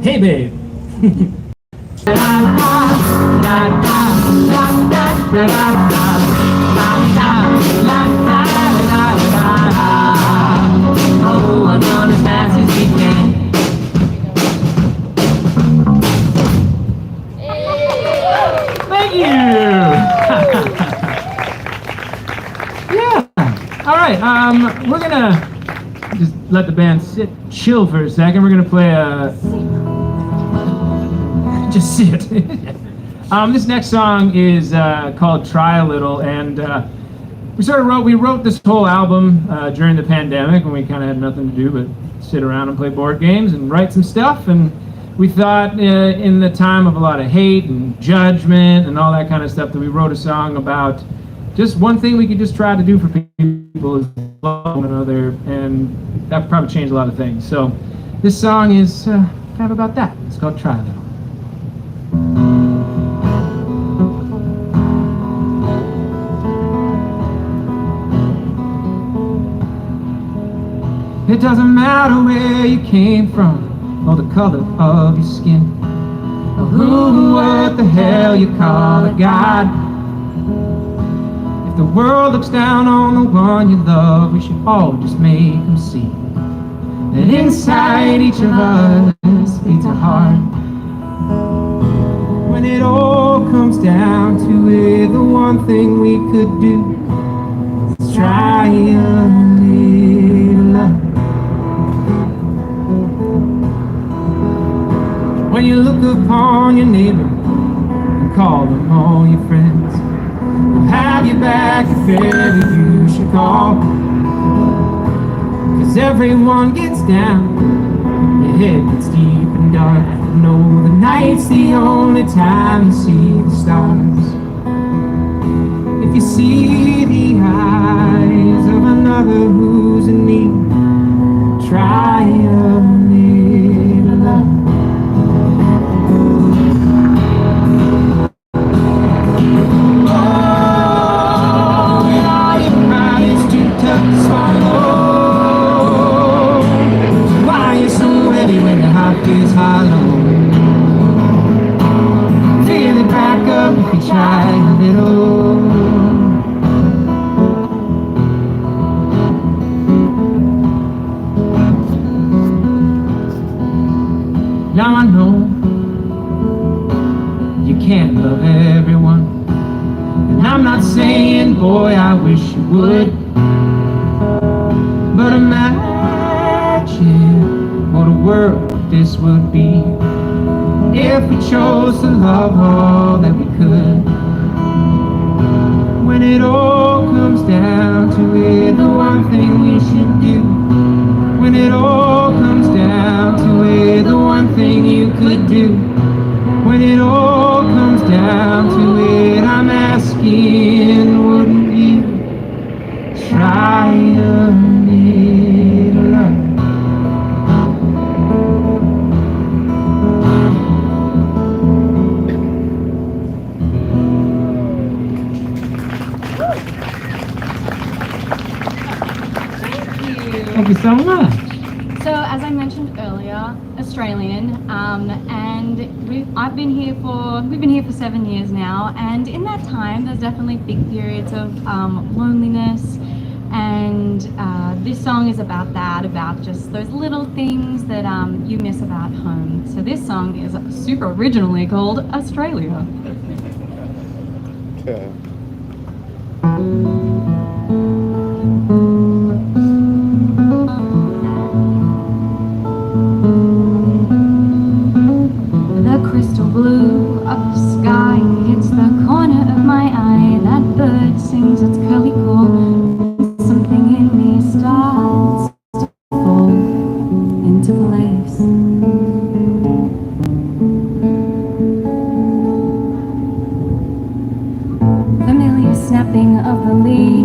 Hey babe. Oh, I'm going as fast as we can. Thank you. Yeah. All right. We're gonna just let the band chill for a second. We're gonna play just sit. This next song is called "Try a Little," and we wrote this whole album during the pandemic when we kind of had nothing to do but sit around and play board games and write some stuff. And we thought in the time of a lot of hate and judgment and all that kind of stuff that we wrote a song about just one thing we could just try to do for people is love one another, and that would probably change a lot of things. So this song is kind of about that. It's called "Try a Little." It doesn't matter where you came from or the color of your skin, or who, what the hell you call a god. If the world looks down on the one you love, we should all just make them see that inside each of us beats a heart. When it all comes down to it, the one thing we could do is try a little love. When you look upon your neighbor and call them all your friends, who'll have your back if ever you should call. 'Cause everyone gets down, your head gets deep and dark. No, the night's the only time you see the stars. If you see the eyes of another who's in need, try a little love. Is hollow. Feel it back up if you try a little. Now I know you can't love everyone, and I'm not saying, boy, I wish you would, but imagine what a world this would be if we chose to love all that we could. When it all comes down to it, the one thing we should do. When it all comes down to it, the one thing you could do. When it all comes down to it, I'm asking, wouldn't you try a little love? Thank you so much. So, as I mentioned earlier, Australian, and we've been here for 7 years now, and in that time, there's definitely big periods of loneliness, and this song is about that, about just those little things that you miss about home. So this song is super originally called Australia. Okay. Crystal blue of the sky hits the corner of my eye. That bird sings its curly call. Something in me starts to fall into place. Familiar snapping of the leaves.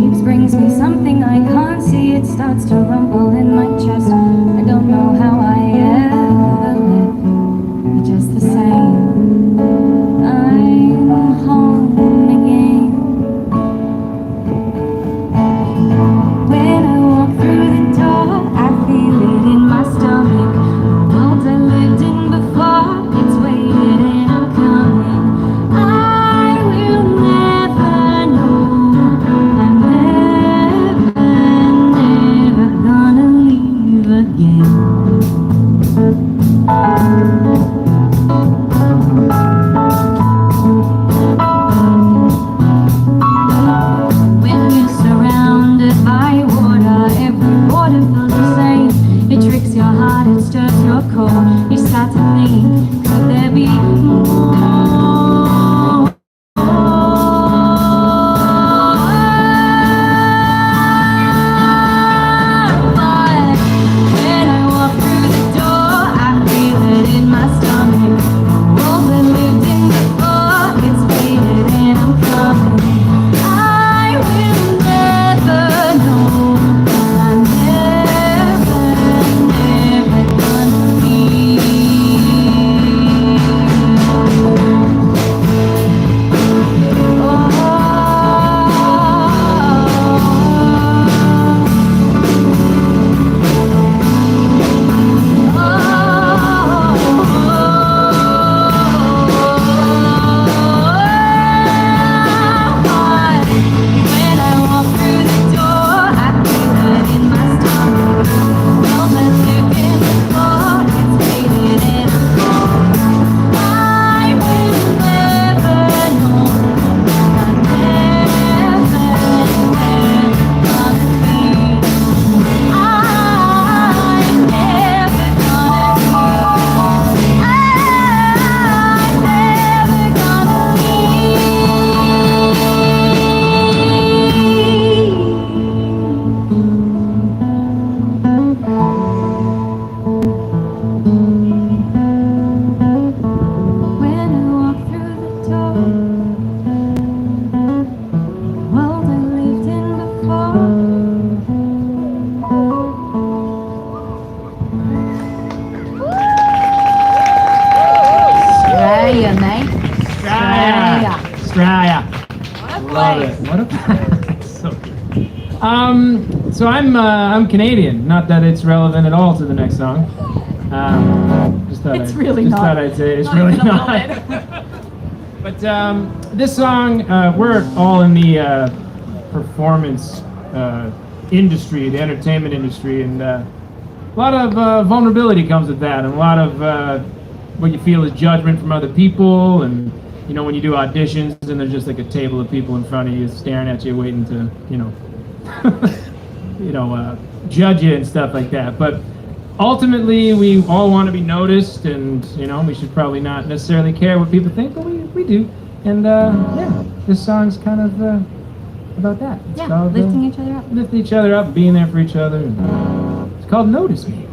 me. Could there be more? But when I walk through the door, I feel it in my stomach. The world that lived in before gets faded and I'm coming. I will never know. I'm never, never gonna when I walk through the door, I feel it in my stomach. All that lived in before gets faded and I'm gone. I will never know. I'm never, never gonna be. I'm never gonna be. I'm never gonna When I walk through the door, the world I lived in before. Australia, mate. Australia. What a Love it. What a so good. So I'm Canadian. Not that it's relevant at all to the next song. Just thought It's I'd, really just not. thought I'd say it's Not really even a not. But this song, we're all in the performance industry, the entertainment industry, and a lot of vulnerability comes with that, and a lot of what you feel is judgment from other people, and you know when you do auditions and there's just like a table of people in front of you staring at you, waiting to judge you and stuff like that. But ultimately, we all want to be noticed, and we should probably not necessarily care what people think, but we do. And yeah, this song's kind of about that. It's Yeah, called, lifting each other up. lifting each other up, being there for each other. And, it's called Notice Me.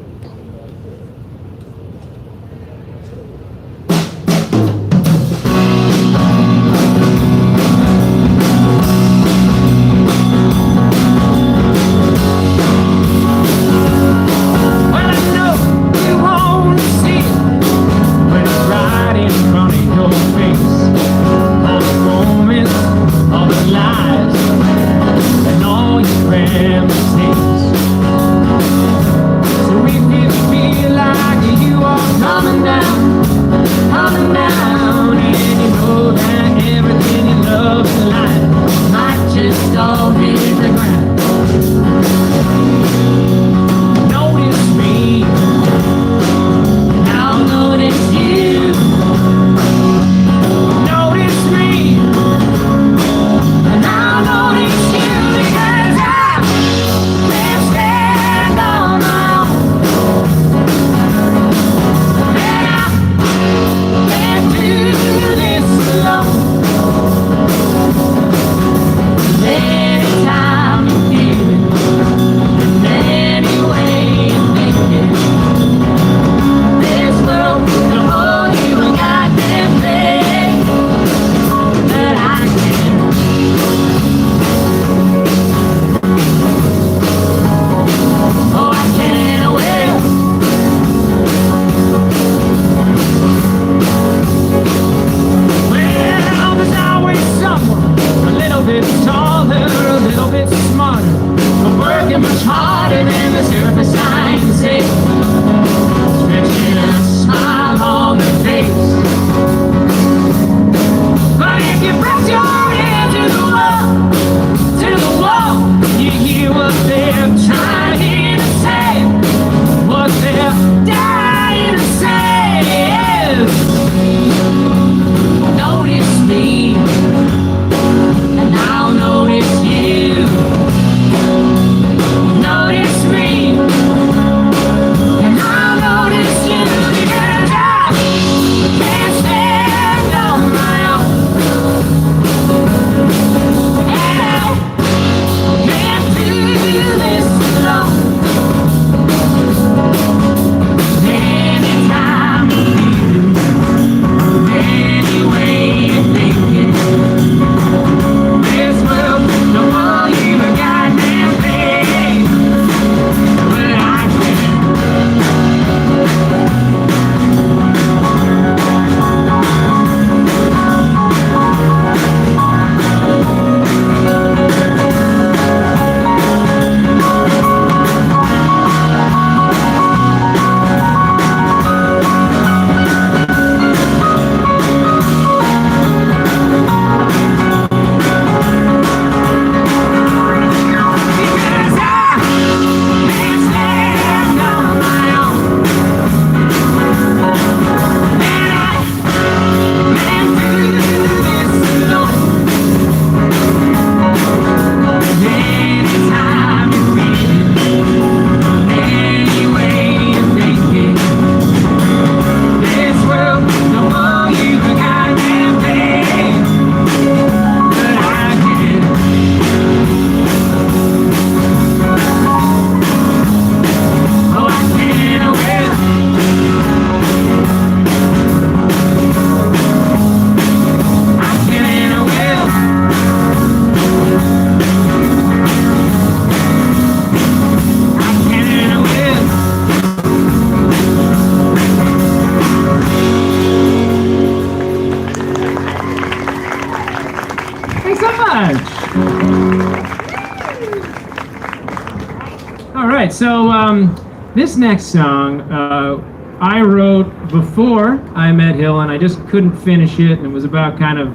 Well, I know you won't see it when it's right in front of your face. All the moments, all the lies, and all your grand mistakes. So if you feel like you are coming down, and you know that everything you love in life might just all hit the ground. Notice me, and I'll notice you. Notice me, and I'll notice you, because I can't stand on my own, and I can't do this alone. So this next song I wrote before I met Hill, and I just couldn't finish it. And it was about kind of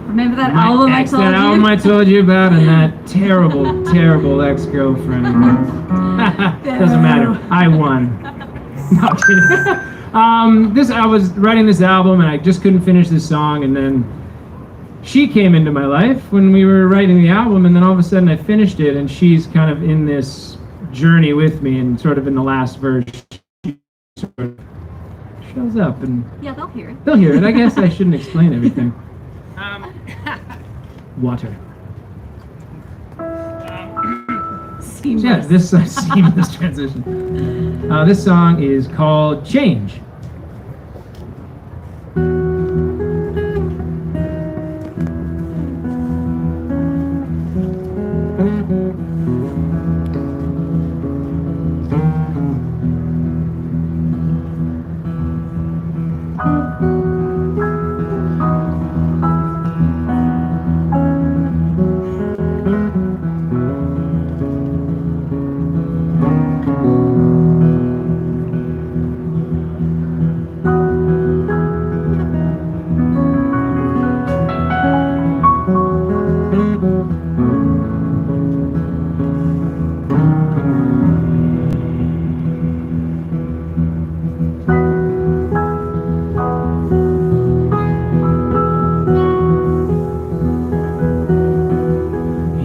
Remember that album I told you? That album I told you about, and that terrible, terrible ex-girlfriend. Doesn't matter. I won. No, I'm kidding. I was writing this album, and I just couldn't finish this song, and then she came into my life when we were writing the album, and then all of a sudden I finished it, and she's kind of in this journey with me, and sort of in the last verse, she sort of shows up, and yeah, they'll hear it. They'll hear it. I guess I shouldn't explain everything. Water. Seamless. Yeah, this seamless transition. This song is called Change.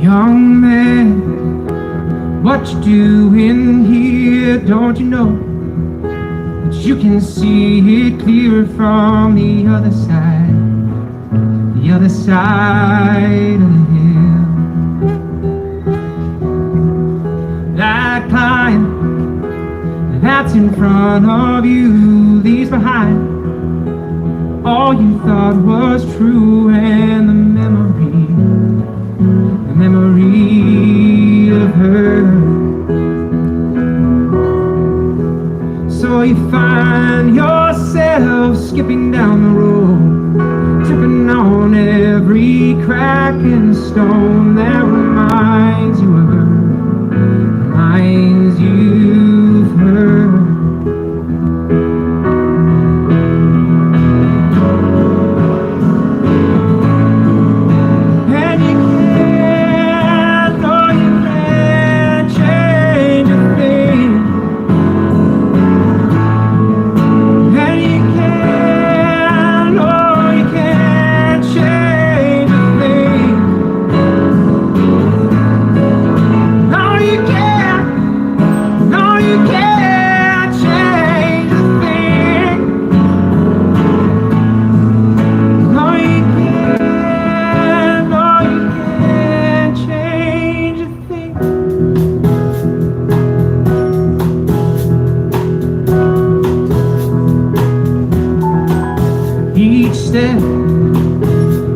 Young man, what you doing here? Don't you know that you can see it clear from the other side of the hill? That climb that's in front of you leaves behind all you thought was true, and the memory of her. So you find yourself skipping down the road, tripping on every crack and stone that reminds you of her, reminds you of her.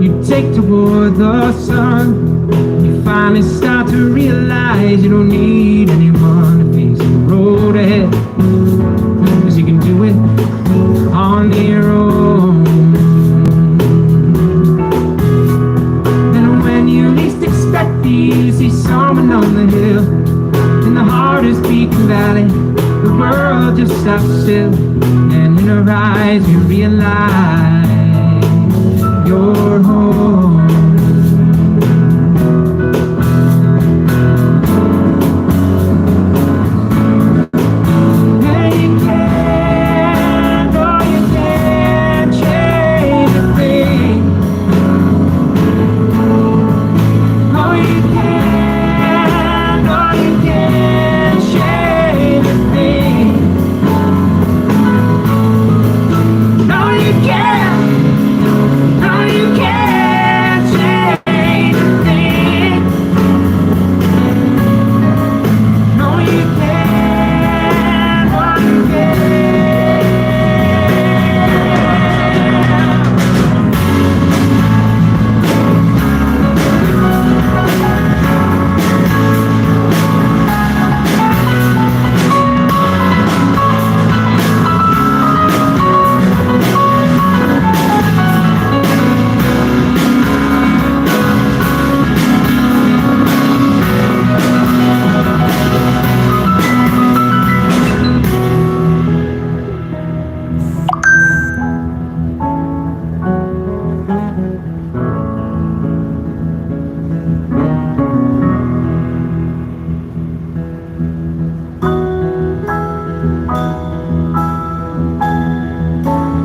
You take toward the sun, you finally start to realize you don't need anyone to face the road ahead, 'cause you can do it on your own. And when you least expect it, you see someone on the hill, in the hardest beaten valley, the world just stops still, and in her eyes you realize you're home.